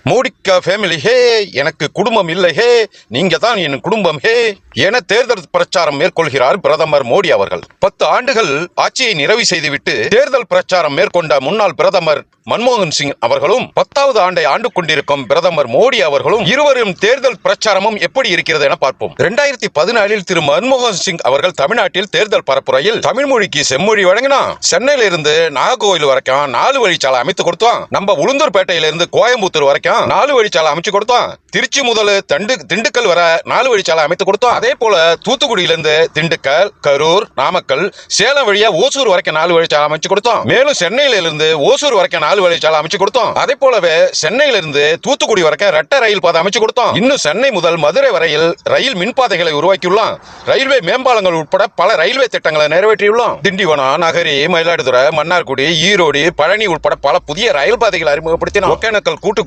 மோடிக்கா family ஹே, எனக்கு குடும்பம் இல்லை ஹே, நீங்க தான் என் குடும்பம் ஹே என தேர்தல் பிரச்சாரம் மேற்கொள்கிறார் பிரதமர் மோடி அவர்கள். 10 ஆண்டுகள் ஆட்சியை நிறைவு செய்துவிட்டு தேர்தல் பிரச்சாரம் மேற்கொண்ட முன்னாள் பிரதமர் மன்மோகன் சிங் அவர்களும் 10வது ஆண்டை ஆண்டு கொண்டிருக்கும் பிரதமர் மோடி அவர்களும் இருவரும் தேர்தல் பிரச்சாரமும் எப்படி இருக்கிறது என பார்ப்போம். 2014 திரு மன்மோகன் சிங் அவர்கள் தமிழ்நாட்டில் தேர்தல் பரப்புரையில் தமிழ் மொழிக்கு செம்மொழி வழங்கினா, சென்னையில இருந்து நாகர்கோவில் வரைக்கும் 4 வழிச்சாலை அமைத்து கொடுத்தோம், நம்ம உளுந்தூர்பேட்டையில இருந்து கோயம்புத்தூர் வரைக்கும் 4 வழிச்சாலை அமைச்சு கொடுத்தோம், திருச்சி முதல் திண்டுக்கல் வர 4 வழிச்சாலை அமைத்து கொடுத்தோம், அதே போல தூத்துக்குடியிலிருந்து திண்டுக்கல், கரூர், நாமக்கல், சேலம் வழியா ஓசூர் வரைக்கும் 4 வழிச்சாலை அமைச்சு கொடுத்தோம், மேலும் சென்னையில இருந்து ஓசூர் வரைக்கும் 4 வழிச்சாலை அமைச்சு கொடுத்தோம், அதே போலவே சென்னையிலிருந்து தூத்துக்குடி வரைக்கும் ரெட்டை ரயில் பாதை அமைச்சு கொடுத்தோம், இன்னும் சென்னை முதல் மதுரை வரையில் ரயில் மின்பாதைகளை உருவாக்கியுள்ளோம், ரயில்வே மேம்பாலங்கள் உட்பட பல ரயில்வே திட்டங்களை நிறைவேற்றியுள்ளோம், திண்டிவனம், நகரி, மயிலாடுதுறை, மன்னார்குடி, ஈரோடு, பழனி உட்பட பல புதிய ரயில் பாதைகளை அறிமுகப்படுத்தினோம், ஒகேனக்கல் கூட்டு